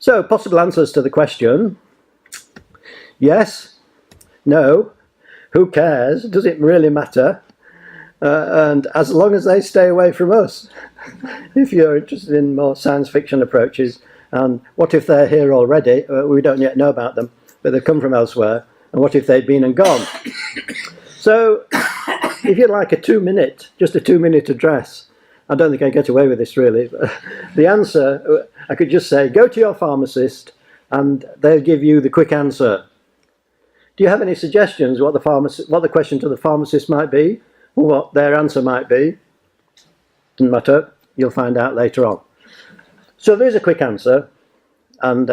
So, possible answers to the question: yes, no, who cares, does it really matter? And as long as they stay away from us. If you're interested in more science fiction approaches, and what if they're here already? We don't yet know about them, but they've come from elsewhere. And what if they'd been and gone? So, if you'd like just a 2-minute address, I don't think I get away with this really. The answer, I could just say, go to your pharmacist and they'll give you the quick answer. Do you have any suggestions what the question to the pharmacist might be, or what their answer might be? Doesn't matter, you'll find out later on. So there's a quick answer, and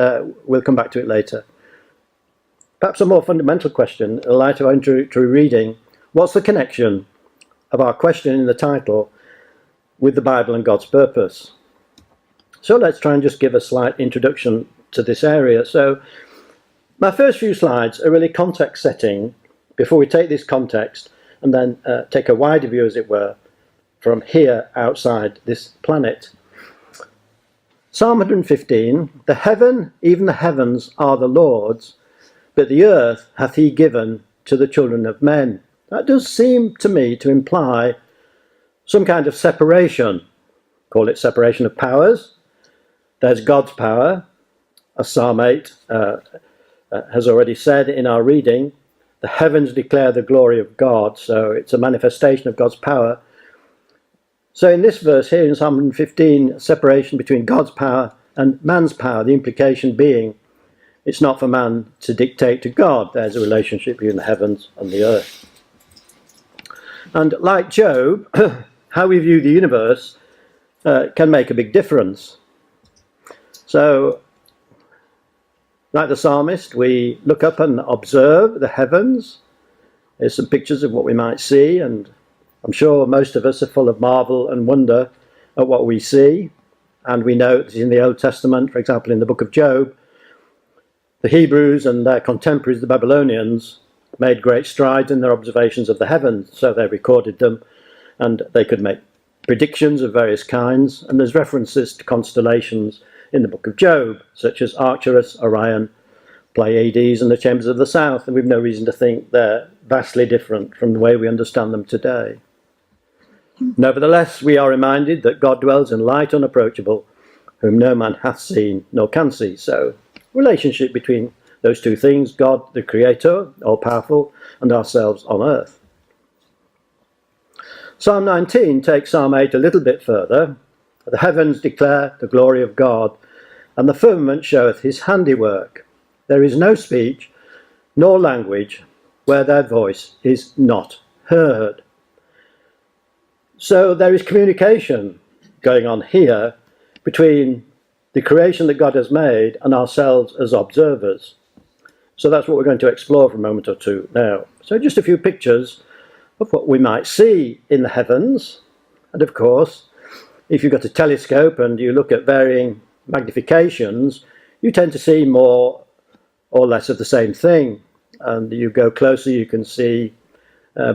we'll come back to it later. Perhaps a more fundamental question, in light of our introductory reading: what's the connection of our question in the title with the Bible and God's purpose? So let's try and just give a slight introduction to this area. So my first few slides are really context setting before we take this context and then take a wider view, as it were, from here outside this planet. Psalm 115, even the heavens are the Lord's, but the earth hath he given to the children of men. That does seem to me to imply some kind of separation. Call it separation of powers. There's God's power, as Psalm 8 has already said in our reading. The heavens declare the glory of God, so it's a manifestation of God's power. So in this verse here in Psalm 115, separation between God's power and man's power, the implication being it's not for man to dictate to God. There's a relationship between the heavens and the earth. And like Job, how we view the universe can make a big difference. So, like the psalmist, we look up and observe the heavens. There's some pictures of what we might see, and I'm sure most of us are full of marvel and wonder at what we see. And we know that in the Old Testament, for example, in the book of Job, the Hebrews and their contemporaries, the Babylonians, made great strides in their observations of the heavens, so they recorded them, and they could make predictions of various kinds. And there's references to constellations in the book of Job, such as Arcturus, Orion, Pleiades, and the chambers of the south, and we've no reason to think they're vastly different from the way we understand them today. Nevertheless, we are reminded that God dwells in light unapproachable, whom no man hath seen nor can see. So, relationship between those two things, God the Creator, all-powerful, and ourselves on earth. Psalm 19 takes Psalm 8 a little bit further. The heavens declare the glory of God, and the firmament showeth his handiwork. There is no speech, nor language, where their voice is not heard. So there is communication going on here between the creation that God has made and ourselves as observers. So that's what we're going to explore for a moment or two now. So just a few pictures of what we might see in the heavens. And of course, if you've got a telescope and you look at varying magnifications, you tend to see more or less of the same thing. And you go closer, you can see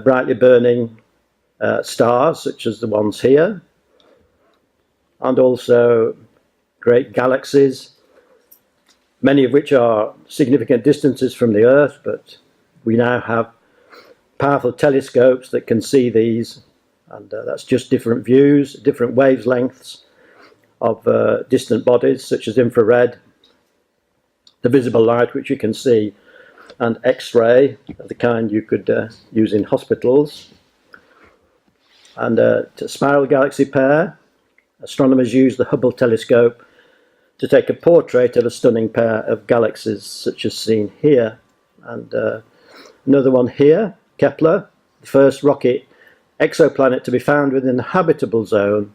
brightly burning stars, such as the ones here, and also great galaxies, many of which are significant distances from the Earth, but we now have powerful telescopes that can see these, and that's just different views, different wavelengths of distant bodies, such as infrared, the visible light which you can see, and X-ray of the kind you could use in hospitals. And to spiral galaxy pair, astronomers use the Hubble telescope to take a portrait of a stunning pair of galaxies, such as seen here. And another one here, Kepler, the first rocky exoplanet to be found within the habitable zone,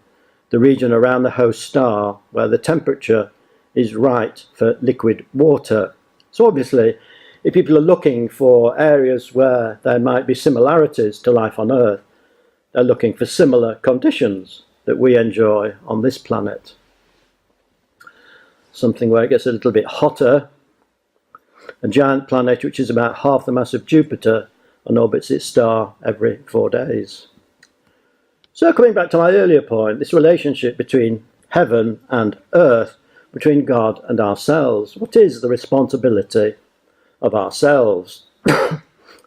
the region around the host star, where the temperature is right for liquid water. So obviously, if people are looking for areas where there might be similarities to life on Earth, they're looking for similar conditions that we enjoy on this planet. Something where it gets a little bit hotter. A giant planet which is about half the mass of Jupiter and orbits its star every 4 days. So coming back to my earlier point, this relationship between heaven and earth, between God and ourselves. What is the responsibility of ourselves?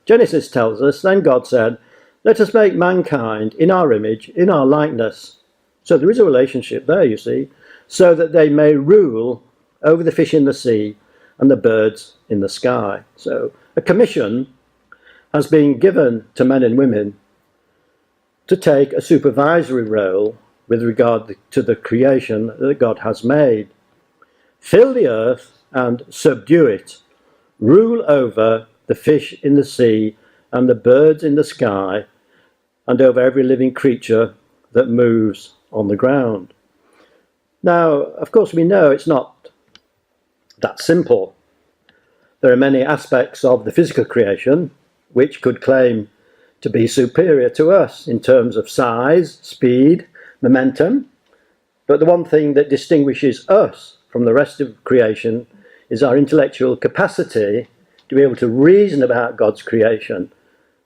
Genesis tells us, then God said, let us make mankind in our image, in our likeness. So there is a relationship there, you see, so that they may rule over the fish in the sea and the birds in the sky. So a commission has been given to men and women to take a supervisory role with regard to the creation that God has made. Fill the earth and subdue it. Rule over the fish in the sea and the birds in the sky and over every living creature that moves on the ground. Now, of course, we know it's not that simple. There are many aspects of the physical creation which could claim to be superior to us in terms of size, speed, momentum. But the one thing that distinguishes us from the rest of creation is our intellectual capacity to be able to reason about God's creation.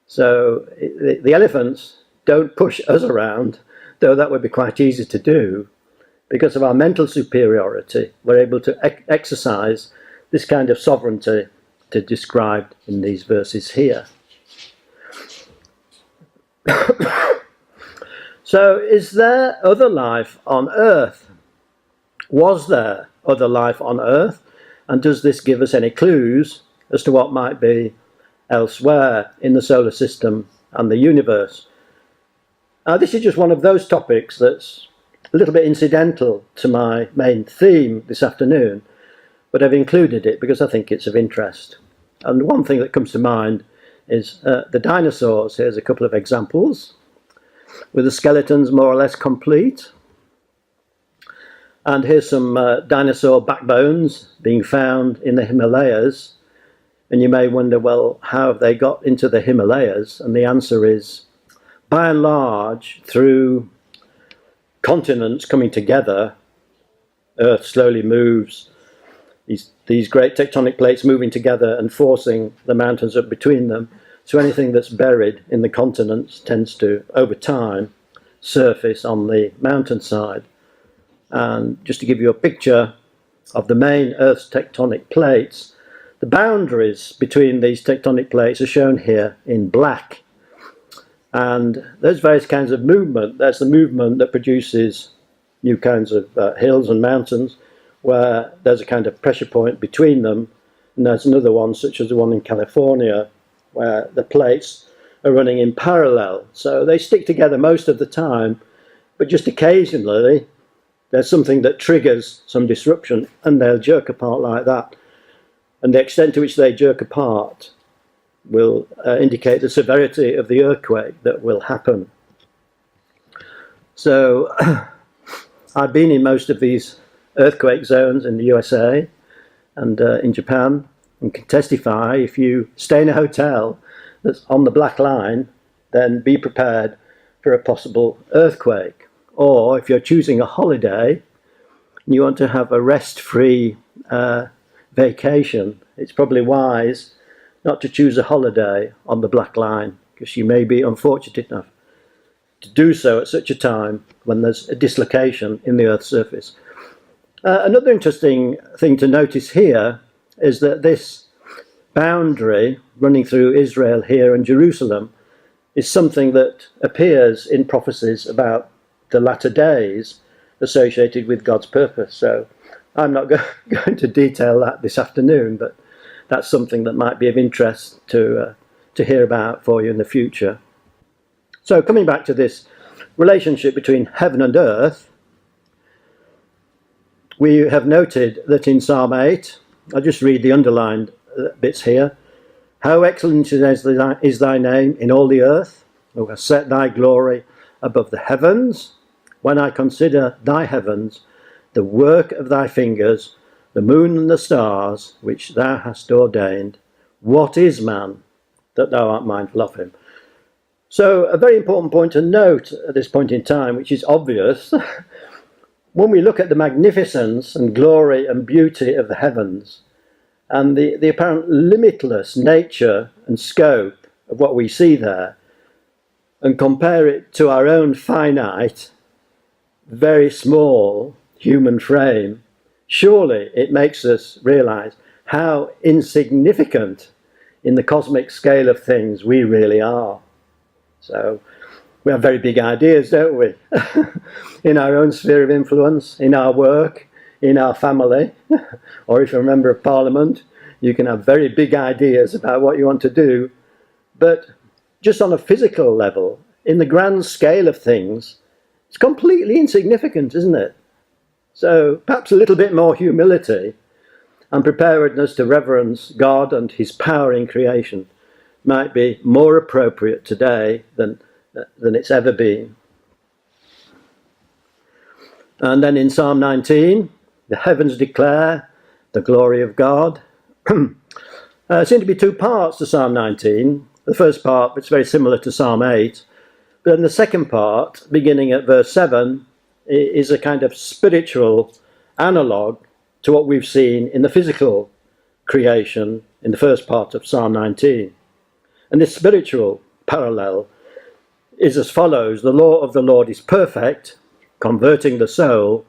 So the elephants don't push us around, though that would be quite easy to do. Because of our mental superiority, we're able to exercise this kind of sovereignty described in these verses here. So, is there other life on Earth? Was there other life on Earth? And does this give us any clues as to what might be elsewhere in the solar system and the universe? This is just one of those topics that's a little bit incidental to my main theme this afternoon, but I've included it because I think it's of interest. And one thing that comes to mind is the dinosaurs. Here's a couple of examples with the skeletons more or less complete. And here's some dinosaur backbones being found in the Himalayas. And you may wonder, well, how have they got into the Himalayas? And the answer is, by and large, through continents coming together, Earth slowly moves, these great tectonic plates moving together and forcing the mountains up between them. So anything that's buried in the continents tends to, over time, surface on the mountainside. And just to give you a picture of the main Earth's tectonic plates, the boundaries between these tectonic plates are shown here in black. And there's various kinds of movement. There's the movement that produces new kinds of hills and mountains, where there's a kind of pressure point between them. And there's another one, such as the one in California, where the plates are running in parallel. So they stick together most of the time, but just occasionally there's something that triggers some disruption and they'll jerk apart like that. And the extent to which they jerk apart will indicate the severity of the earthquake that will happen. So I've been in most of these earthquake zones in the USA and in Japan, and can testify, if you stay in a hotel that's on the black line, then be prepared for a possible earthquake. Or if you're choosing a holiday and you want to have a rest-free vacation, it's probably wise not to choose a holiday on the black line, because you may be unfortunate enough to do so at such a time when there's a dislocation in the Earth's surface. Another interesting thing to notice here is that this boundary running through Israel here and Jerusalem is something that appears in prophecies about the latter days associated with God's purpose. So I'm not going to detail that this afternoon, but that's something that might be of interest to hear about for you in the future. So coming back to this relationship between heaven and earth, we have noted that in Psalm 8, I'll just read the underlined bits here. How excellent is thy name in all the earth, who hast set thy glory above the heavens. When I consider thy heavens, the work of thy fingers, the moon and the stars, which thou hast ordained, what is man that thou art mindful of him? So a very important point to note at this point in time, which is obvious, when we look at the magnificence and glory and beauty of the heavens and the apparent limitless nature and scope of what we see there, and compare it to our own finite, very small human frame, Surely it makes us realize how insignificant in the cosmic scale of things we really are. So we have very big ideas, don't we? In our own sphere of influence, in our work, in our family, or if you're a member of Parliament, you can have very big ideas about what you want to do. But just on a physical level, in the grand scale of things, it's completely insignificant, isn't it? So perhaps a little bit more humility and preparedness to reverence God and his power in creation might be more appropriate today than it's ever been. And then in Psalm 19, the heavens declare the glory of God. There seem to be two parts to Psalm 19. The first part, which is very similar to Psalm 8, but then the second part, beginning at verse 7, is a kind of spiritual analogue to what we've seen in the physical creation in the first part of Psalm 19. And this spiritual parallel is as follows: the law of the Lord is perfect, converting the soul.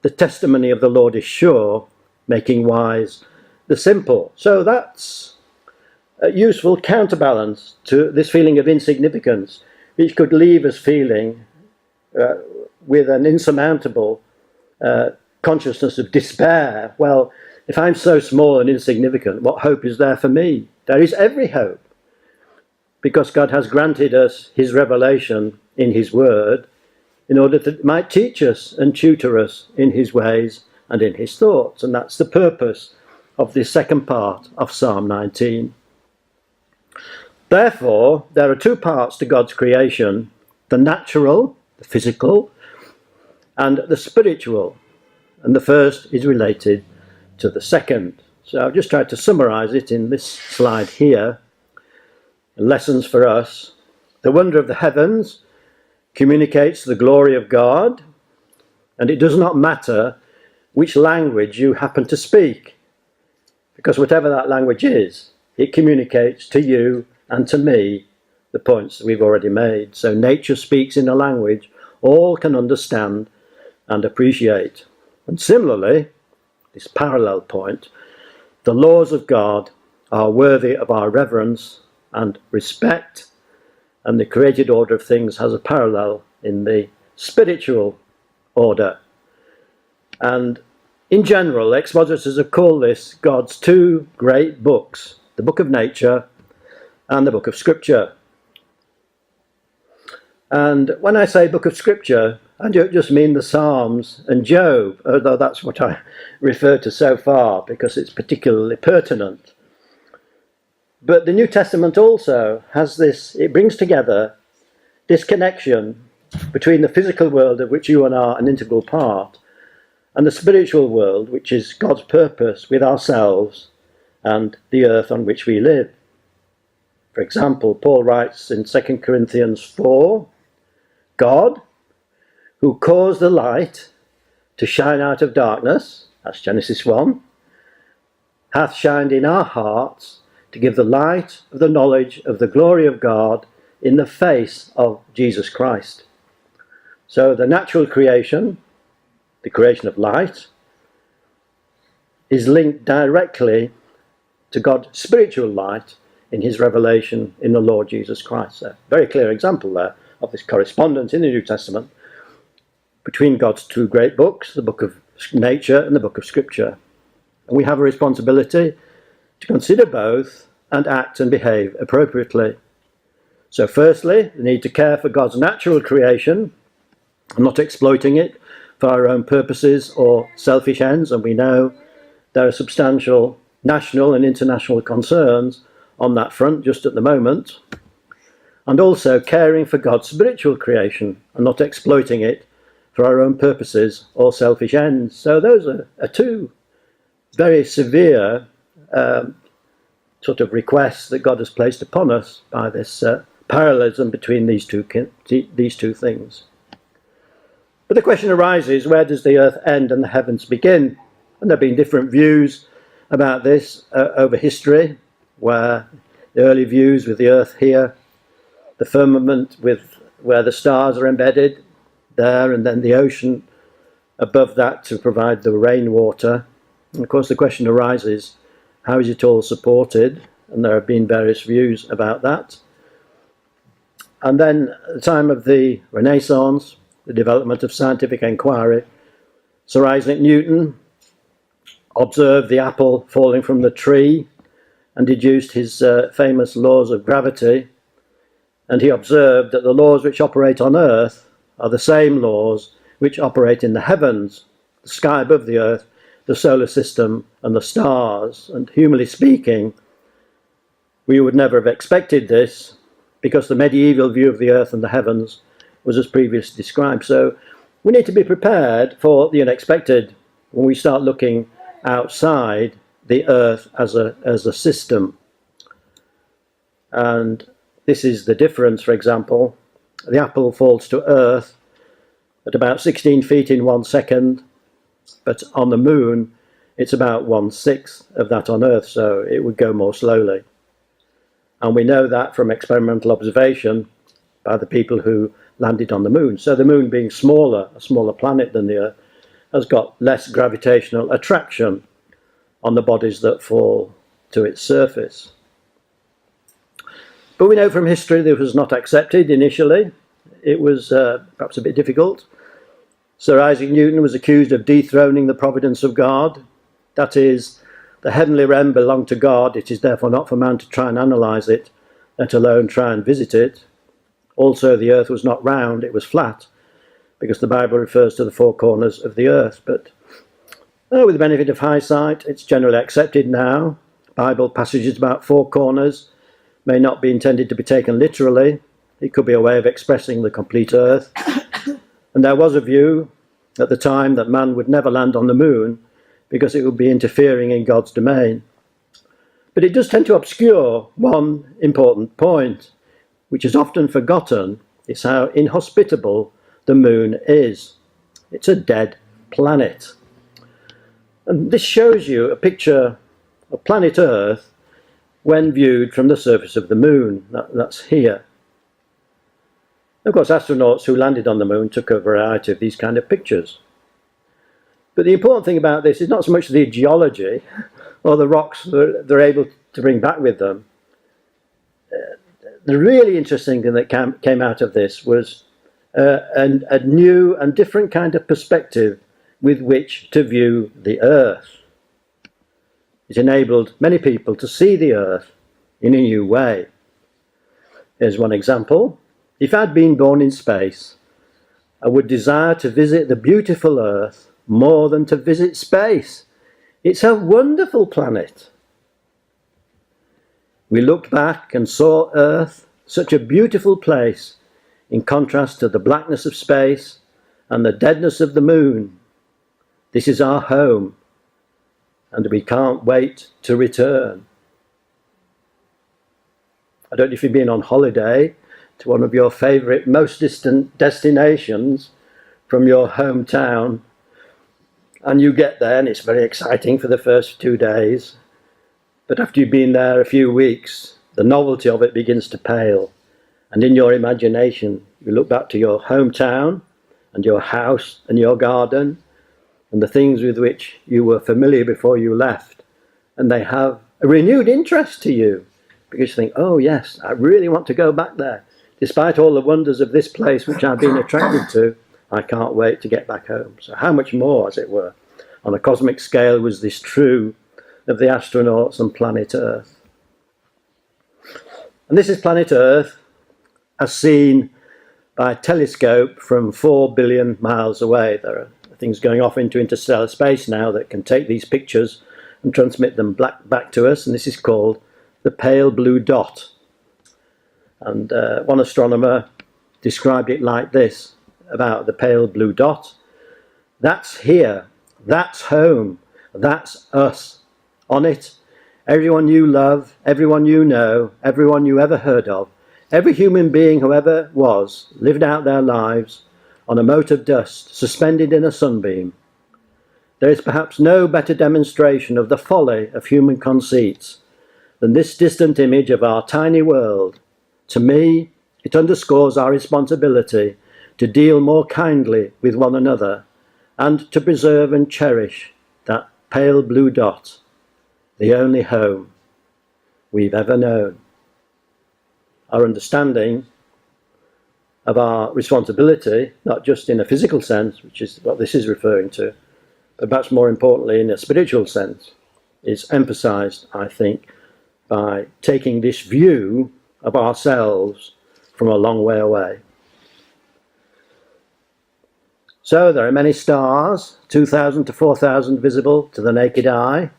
The testimony of the Lord is sure, making wise the simple. So that's a useful counterbalance to this feeling of insignificance, which could leave us feeling with an insurmountable consciousness of despair. Well, if I'm so small and insignificant, what hope is there for me? There is every hope, because God has granted us his revelation in his word in order that it might teach us and tutor us in his ways and in his thoughts. And that's the purpose of this second part of Psalm 19. Therefore, there are two parts to God's creation: the natural, the physical, and the spiritual. And the first is related to the second. So I've just tried to summarize it in this slide here. Lessons for us. The wonder of the heavens communicates the glory of God, and it does not matter which language you happen to speak, because whatever that language is, it communicates to you and to me the points that we've already made. So nature speaks in a language all can understand and appreciate. And similarly, this parallel point, the laws of God are worthy of our reverence and respect, and the created order of things has a parallel in the spiritual order. And in general, expositors have called this God's two great books, the book of nature and the book of scripture. And when I say book of scripture, I don't just mean the Psalms and Job, although that's what I refer to so far because it's particularly pertinent. But the New Testament also has this, it brings together this connection between the physical world of which you and I are an integral part and the spiritual world, which is God's purpose with ourselves and the earth on which we live. For example, Paul writes in 2 Corinthians 4, God, who caused the light to shine out of darkness, that's Genesis 1, hath shined in our hearts to give the light of the knowledge of the glory of God in the face of Jesus Christ. So the natural creation, the creation of light, is linked directly to God's spiritual light in his revelation in the Lord Jesus Christ. A very clear example there of this correspondence in the New Testament between God's two great books, the book of nature and the book of scripture. And we have a responsibility to consider both and act and behave appropriately. So firstly, the need to care for God's natural creation and not exploiting it for our own purposes or selfish ends. And we know there are substantial national and international concerns on that front just at the moment. And also caring for God's spiritual creation and not exploiting it for our own purposes or selfish ends. So those are two very severe sort of requests that God has placed upon us by this parallelism between these two things. But the question arises, where does the earth end and the heavens begin? And there have been different views about this over history, where the early views with the earth here, the firmament with where the stars are embedded there, and then the ocean above that to provide the rainwater. And of course the question arises, how is it all supported? And there have been various views about that. And then at the time of the Renaissance, the development of scientific inquiry, Sir Isaac Newton observed the apple falling from the tree and deduced his famous laws of gravity. And he observed that the laws which operate on Earth are the same laws which operate in the heavens, the sky above the Earth, the solar system and the stars. And humanly speaking, we would never have expected this, because the medieval view of the Earth and the heavens was as previously described. So we need to be prepared for the unexpected when we start looking outside the Earth as a system. And this is the difference. For example, the apple falls to Earth at about 16 feet in 1 second, but on the moon it's about 1/6 of that on Earth, so it would go more slowly. And we know that from experimental observation by the people who landed on the moon. So the moon, being smaller, a smaller planet than the Earth, has got less gravitational attraction on the bodies that fall to its surface. But we know from history this was not accepted initially. It was perhaps a bit difficult. Sir Isaac Newton was accused of dethroning the providence of God. That is, the heavenly realm belonged to God. It is therefore not for man to try and analyse it, let alone try and visit it. Also, the earth was not round, it was flat, because the Bible refers to the four corners of the earth. But with the benefit of hindsight, it's generally accepted now. Bible passages about four corners may not be intended to be taken literally. It could be a way of expressing the complete earth. And there was a view at the time that man would never land on the moon because it would be interfering in God's domain. But it does tend to obscure one important point, which is often forgotten. It's how inhospitable the moon is. It's a dead planet. And this shows you a picture of planet Earth when viewed from the surface of the moon. That's here. Of course, astronauts who landed on the moon took a variety of these kind of pictures. But the important thing about this is not so much the geology or the rocks they're able to bring back with them. The really interesting thing that came out of this was a new and different kind of perspective with which to view the Earth. It enabled many people to see the Earth in a new way. Here's one example. If I'd been born in space, I would desire to visit the beautiful Earth more than to visit space. It's a wonderful planet. We looked back and saw Earth, such a beautiful place, in contrast to the blackness of space and the deadness of the moon. This is our home, and we can't wait to return. I don't know if you've been on holiday to one of your favourite, most distant destinations from your hometown, and you get there and it's very exciting for the first 2 days, but after you've been there a few weeks, the novelty of it begins to pale, and in your imagination you look back to your hometown and your house and your garden and the things with which you were familiar before you left, and they have a renewed interest to you because you think, oh yes, I really want to go back there. Despite all the wonders of this place which I've been attracted to, I can't wait to get back home. So how much more, as it were, on a cosmic scale was this true of the astronauts on planet Earth? And this is planet Earth as seen by a telescope from 4 billion miles away. There are things going off into interstellar space now that can take these pictures and transmit them back to us, and this is called the pale blue dot. And one astronomer described it like this about the pale blue dot. That's here, that's home, that's us. On it, everyone you love, everyone you know, everyone you ever heard of, every human being who ever was, lived out their lives on a mote of dust, suspended in a sunbeam. There is perhaps no better demonstration of the folly of human conceits than this distant image of our tiny world. To me, it underscores our responsibility to deal more kindly with one another and to preserve and cherish that pale blue dot, the only home we've ever known. Our understanding of our responsibility, not just in a physical sense, which is what this is referring to, but perhaps more importantly in a spiritual sense, is emphasized, I think, by taking this view of ourselves from a long way away. So there are many stars, 2,000 to 4,000 visible to the naked eye,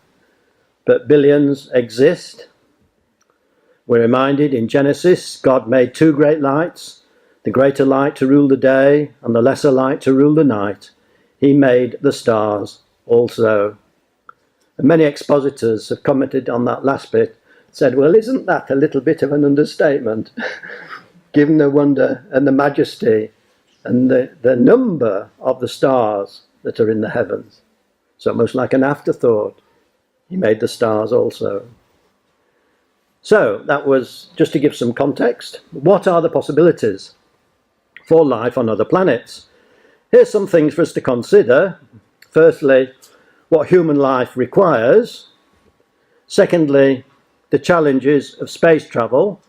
but billions exist. We're reminded in Genesis, God made two great lights, the greater light to rule the day and the lesser light to rule the night. He made the stars also. And many expositors have commented on that last bit, said, well, isn't that a little bit of an understatement, given the wonder and the majesty and the number of the stars that are in the heavens? So almost like an afterthought, he made the stars also. So that was just to give some context. What are the possibilities for life on other planets? Here's some things for us to consider. Firstly, what human life requires. Secondly, the challenges of space travel,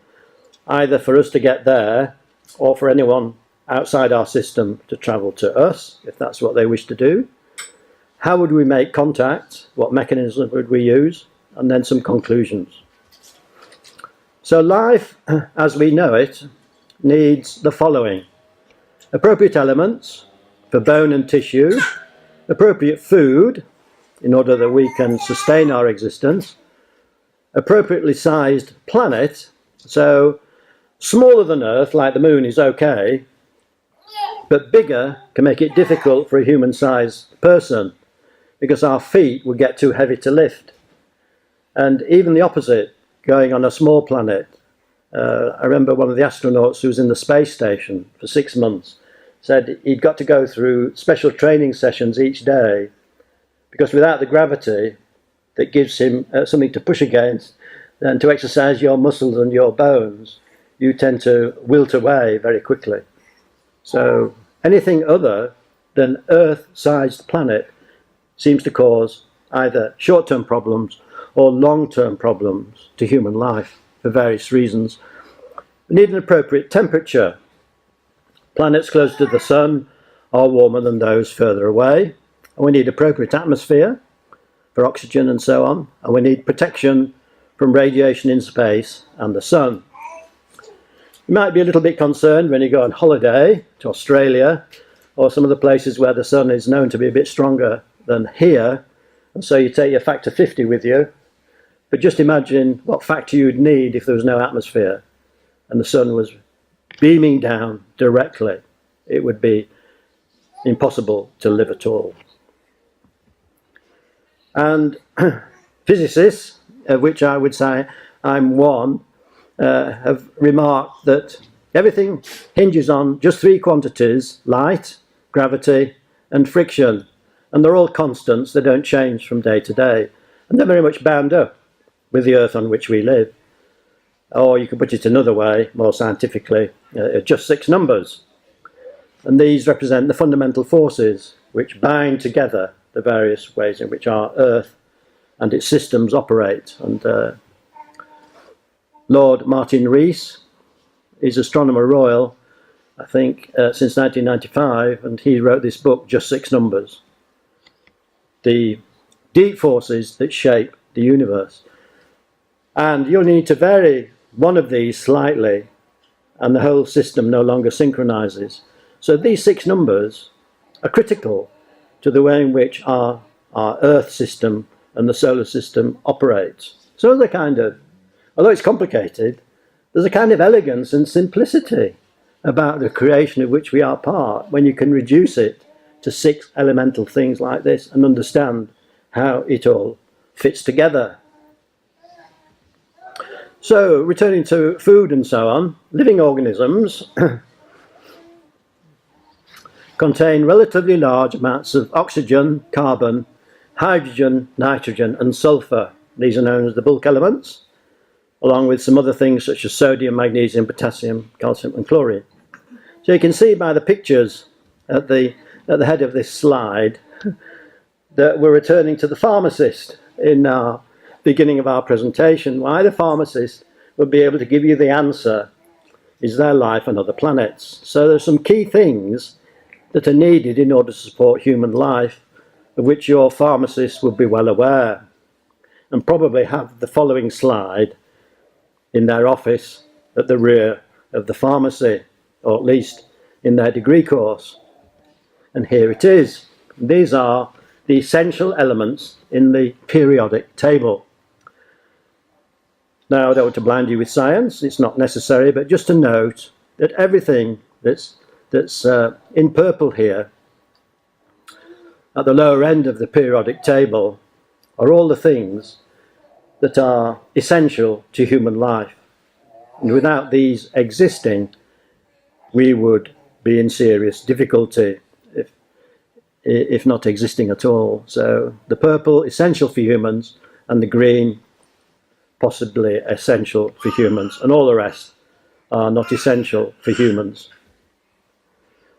either for us to get there or for anyone outside our system to travel to us, if that's what they wish to do. How would we make contact? What mechanism would we use? And then some conclusions. So life, as we know it, needs the following: appropriate elements for bone and tissue, appropriate food in order that we can sustain our existence, appropriately sized planet, so smaller than Earth, like the moon, is okay, but bigger can make it difficult for a human-sized person because our feet would get too heavy to lift. And even the opposite, going on a small planet. I remember one of the astronauts who was in the space station for 6 months said he'd got to go through special training sessions each day because without the gravity that gives him something to push against and to exercise your muscles and your bones, you tend to wilt away very quickly. So anything other than Earth-sized planet seems to cause either short-term problems or long-term problems to human life for various reasons. We need an appropriate temperature. Planets close to the sun are warmer than those further away. And we need appropriate atmosphere for oxygen and so on. And we need protection from radiation in space and the sun. You might be a little bit concerned when you go on holiday to Australia or some of the places where the sun is known to be a bit stronger than here. And so you take your factor 50 with you. But just imagine what factor you'd need if there was no atmosphere and the sun was beaming down directly. It would be impossible to live at all. And physicists, of which I would say I'm one, have remarked that everything hinges on just three quantities: light, gravity, and friction. And they're all constants, they don't change from day to day. And they're very much bound up with the Earth on which we live. Or you could put it another way, more scientifically, just 6 numbers. And these represent the fundamental forces which bind together the various ways in which our Earth and its systems operate. And Lord Martin Rees is Astronomer Royal, I think, since 1995, and he wrote this book, Just 6 Numbers. The deep forces that shape the universe. And you'll need to vary one of these slightly, and the whole system no longer synchronizes. So these 6 numbers are critical to the way in which our Earth system and the solar system operates. So they're kind of, although it's complicated, there's a kind of elegance and simplicity about the creation of which we are part when you can reduce it to 6 elemental things like this and understand how it all fits together. So, returning to food and so on, living organisms contain relatively large amounts of oxygen, carbon, hydrogen, nitrogen, and sulfur. These are known as the bulk elements, along with some other things such as sodium, magnesium, potassium, calcium, and chlorine. So you can see by the pictures at the at the head of this slide that we're returning to the pharmacist in our beginning of our presentation. Why the pharmacist would be able to give you the answer, is there life on other planets? So there's some key things that are needed in order to support human life, of which your pharmacist would be well aware, and probably have the following slide in their office at the rear of the pharmacy, or at least in their degree course. And here it is. These are the essential elements in the periodic table. Now, I don't want to blind you with science, it's not necessary, but just to note that everything that's in purple here at the lower end of the periodic table are all the things that are essential to human life. And without these existing, we would be in serious difficulty, if not existing at all. So the purple, essential for humans, and the green, possibly essential for humans, and all the rest are not essential for humans.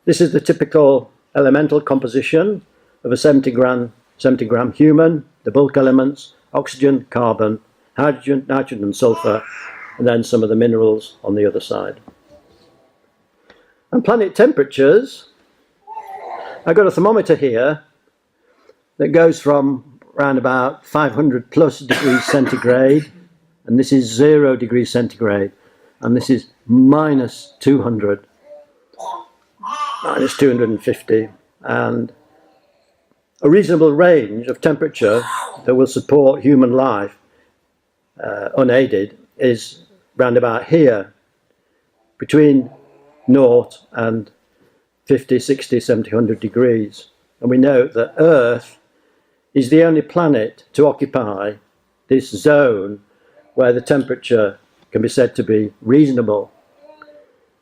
This is the typical elemental composition of a 70 gram human, the bulk elements: oxygen, carbon, hydrogen, nitrogen and sulfur, and then some of the minerals on the other side. And planet temperatures, I've got a thermometer here that goes from around about 500 plus degrees centigrade, and this is 0 degrees centigrade, and this is minus 200, minus 250, and a reasonable range of temperature that will support human life unaided is round about here, between 0 and 50, 60, 70, 100 degrees. And we know that Earth is the only planet to occupy this zone where the temperature can be said to be reasonable.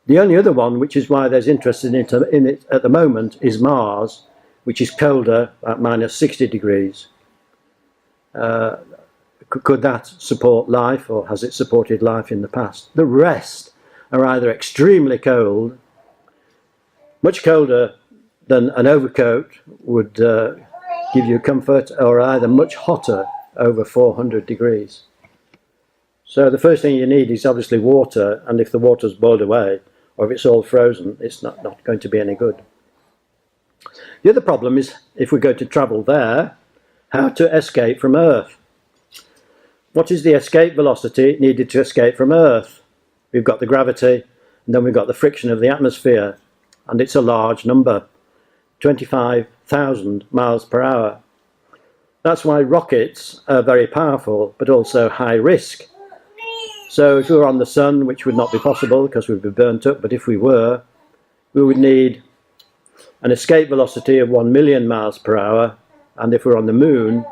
The only other one, which is why there's interest in it at the moment, is Mars, which is colder at minus 60 degrees. Could that support life, or has it supported life in the past? The rest are either extremely cold, much colder than an overcoat would give you comfort, or either much hotter, over 400 degrees. So the first thing you need is obviously water, and if the water's boiled away, or if it's all frozen, it's not going to be any good. The other problem is, if we're going to travel there, how to escape from Earth. What is the escape velocity needed to escape from Earth? We've got the gravity, and then we've got the friction of the atmosphere, and it's a large number, 25,000 miles per hour. That's why rockets are very powerful, but also high risk. So if we were on the sun, which would not be possible because we'd be burnt up, but if we were, we would need an escape velocity of 1 million miles per hour, and if we're on the moon,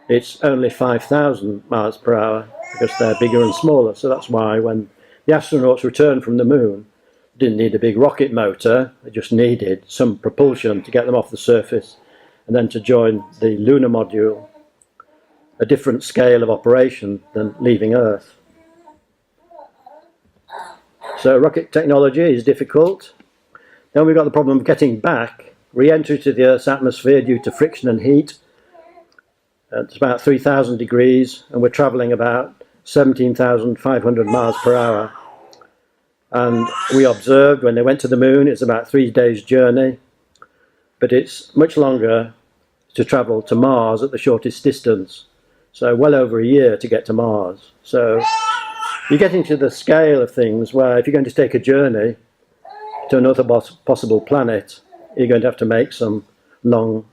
it's only 5,000 miles per hour because they're bigger and smaller. So that's why when the astronauts returned from the moon, they didn't need a big rocket motor, they just needed some propulsion to get them off the surface and then to join the lunar module, a different scale of operation than leaving Earth. So rocket technology is difficult. Then we've got the problem of getting back, re-entry to the Earth's atmosphere due to friction and heat. It's about 3,000 degrees, and we're travelling about 17,500 miles per hour. And we observed when they went to the moon, it's about 3 days' journey, but it's much longer to travel to Mars at the shortest distance. So well over a year to get to Mars. So you're getting to the scale of things where if you're going to take a journey to another possible planet, you're going to have to make some long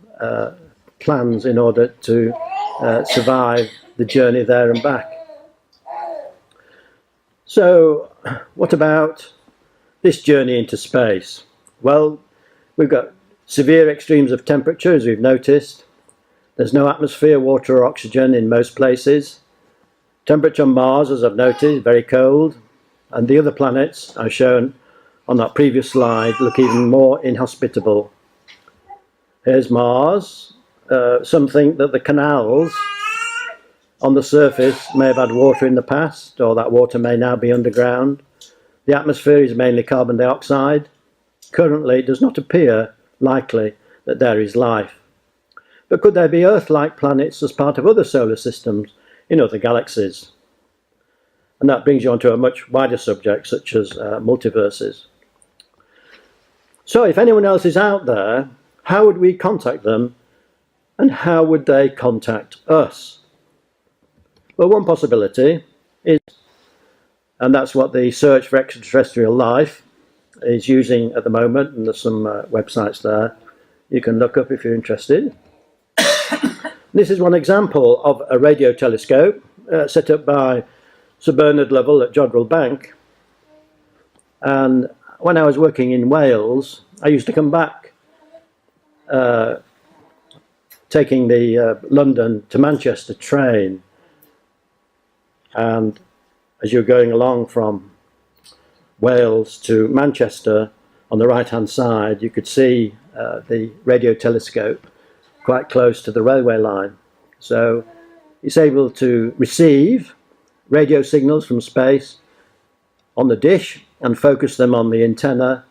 plans in order to survive the journey there and back. So what about this journey into space? Well, we've got severe extremes of temperature, as we've noticed. There's no atmosphere, water or oxygen in most places. Temperature on Mars, as I've noted, is very cold, and the other planets I've shown on that previous slide look even more inhospitable. Here's Mars. Some think that the canals on the surface may have had water in the past, or that water may now be underground. The atmosphere is mainly carbon dioxide. Currently, it does not appear likely that there is life. But could there be Earth-like planets as part of other solar systems in other galaxies? And that brings you on to a much wider subject, such as multiverses. So if anyone else is out there, how would we contact them, and how would they contact us? Well, one possibility is, and that's what the Search for Extraterrestrial Life is using at the moment, and there's some websites there you can look up if you're interested. This is one example of a radio telescope set up by Sir Bernard Lovell at Jodrell Bank. And when I was working in Wales, I used to come back taking the London to Manchester train, and as you're going along from Wales to Manchester, on the right hand side you could see the radio telescope quite close to the railway line. So it's able to receive radio signals from space on the dish and focus them on the antenna,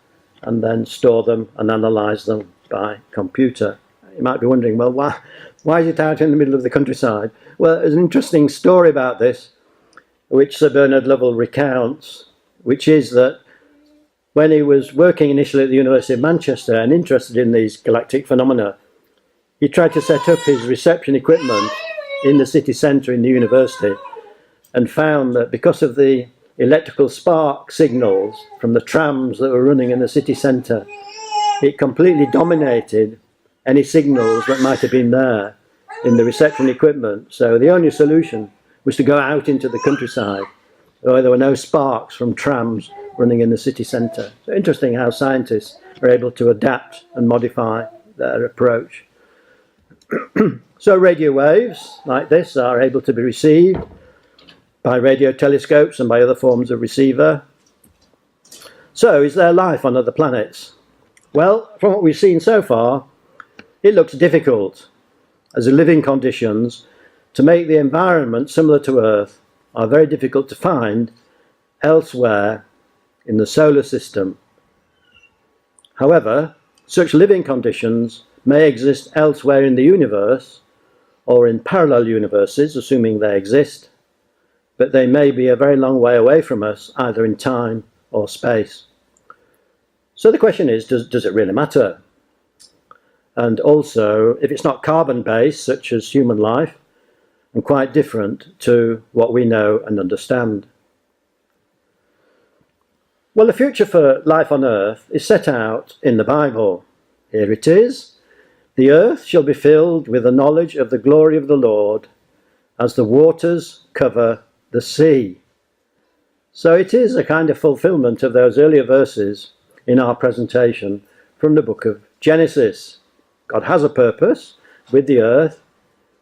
and then store them and analyse them by computer. You might be wondering, well, why is it out in the middle of the countryside? Well, there's an interesting story about this, which Sir Bernard Lovell recounts, which is that when he was working initially at the University of Manchester and interested in these galactic phenomena, he tried to set up his reception equipment in the city centre in the university, and found that because of the electrical spark signals from the trams that were running in the city centre, it completely dominated any signals that might have been there in the reception equipment. So the only solution was to go out into the countryside, where there were no sparks from trams running in the city centre. So interesting how scientists are able to adapt and modify their approach. So radio waves like this are able to be received by radio telescopes and by other forms of receiver. So is there life on other planets? Well, from what we've seen so far, it looks difficult, as the living conditions to make the environment similar to Earth are very difficult to find elsewhere in the solar system. However, such living conditions may exist elsewhere in the universe, or in parallel universes, assuming they exist, but they may be a very long way away from us, either in time or space. So the question is, does it really matter? And also, if it's not carbon-based, such as human life, and quite different to what we know and understand. Well, the future for life on Earth is set out in the Bible. Here it is. The earth shall be filled with the knowledge of the glory of the Lord, as the waters cover the sea. So it is a kind of fulfillment of those earlier verses in our presentation from the book of Genesis. God has a purpose with the earth,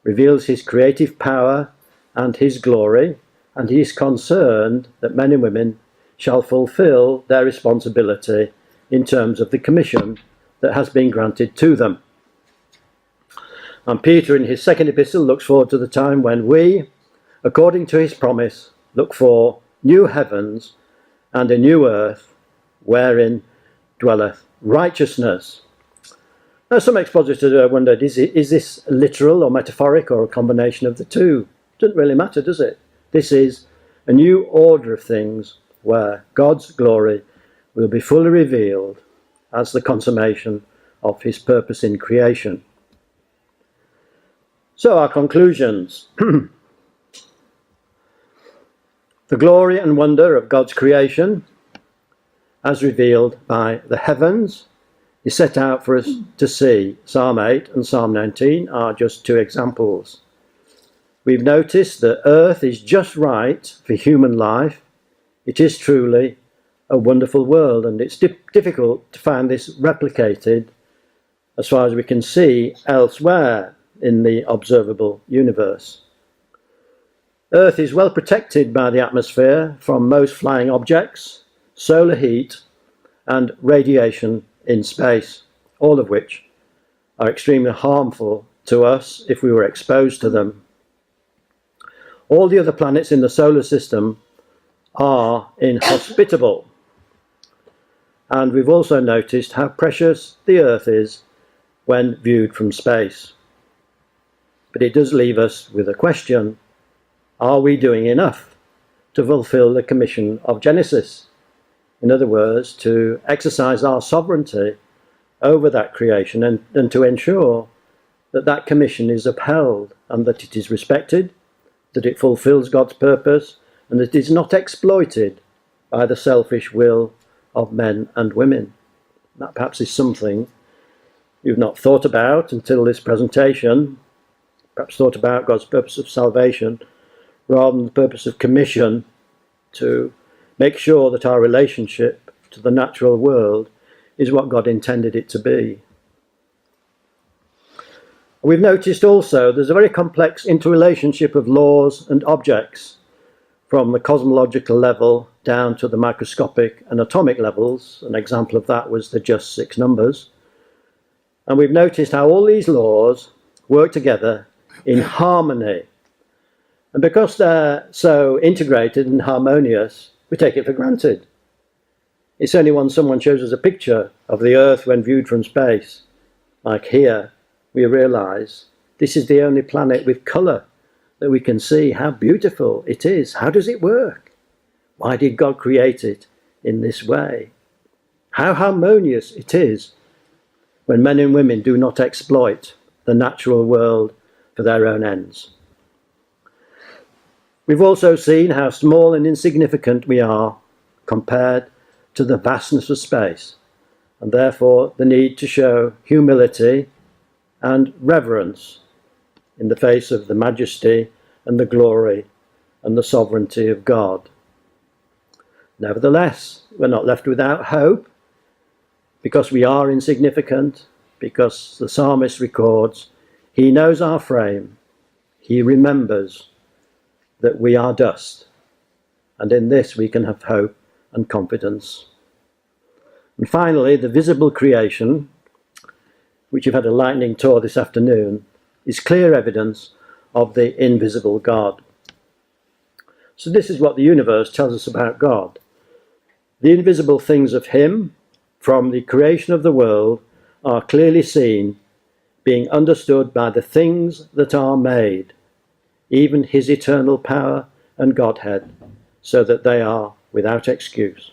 reveals his creative power and his glory, and he is concerned that men and women shall fulfill their responsibility in terms of the commission that has been granted to them. And Peter, in his second epistle, looks forward to the time when we, according to his promise, look for new heavens and a new earth wherein dwelleth righteousness. Now, some expositors have wondered, is this literal or metaphoric, or a combination of the two? Doesn't really matter, does it? This is a new order of things where God's glory will be fully revealed as the consummation of his purpose in creation. So our conclusions. The glory and wonder of God's creation, as revealed by the heavens, is set out for us to see. Psalm 8 and Psalm 19 are just two examples. We've noticed that Earth is just right for human life. It is truly a wonderful world, and it's difficult to find this replicated, as far as we can see, elsewhere in the observable universe. Earth is well protected by the atmosphere from most flying objects, solar heat, and radiation in space, all of which are extremely harmful to us if we were exposed to them. All the other planets in the solar system are inhospitable. And we've also noticed how precious the earth is when viewed from space. But it does leave us with a question: are we doing enough to fulfill the commission of Genesis? In other words, to exercise our sovereignty over that creation and to ensure that that commission is upheld and that it is respected, that it fulfills God's purpose, and that it is not exploited by the selfish will of men and women. That perhaps is something you've not thought about until this presentation, perhaps thought about God's purpose of salvation rather than the purpose of commission to make sure that our relationship to the natural world is what God intended it to be. We've noticed also there's a very complex interrelationship of laws and objects from the cosmological level down to the microscopic and atomic levels. An example of that was the just 6 numbers. And we've noticed how all these laws work together in harmony. And because they're so integrated and harmonious, we take it for granted. It's only when someone shows us a picture of the Earth when viewed from space, like here, we realise this is the only planet with colour that we can see how beautiful it is. How does it work? Why did God create it in this way? How harmonious it is when men and women do not exploit the natural world for their own ends. We've also seen how small and insignificant we are compared to the vastness of space, and therefore the need to show humility and reverence in the face of the majesty and the glory and the sovereignty of God. Nevertheless, we're not left without hope, because we are insignificant, because the psalmist records, he knows our frame, he remembers that we are dust, and in this we can have hope and confidence. And finally, the visible creation, which you've had a lightning tour this afternoon, is clear evidence of the invisible God. So this is what the universe tells us about God. The invisible things of him, from the creation of the world, are clearly seen, being understood by the things that are made, even his eternal power and Godhead, so that they are without excuse.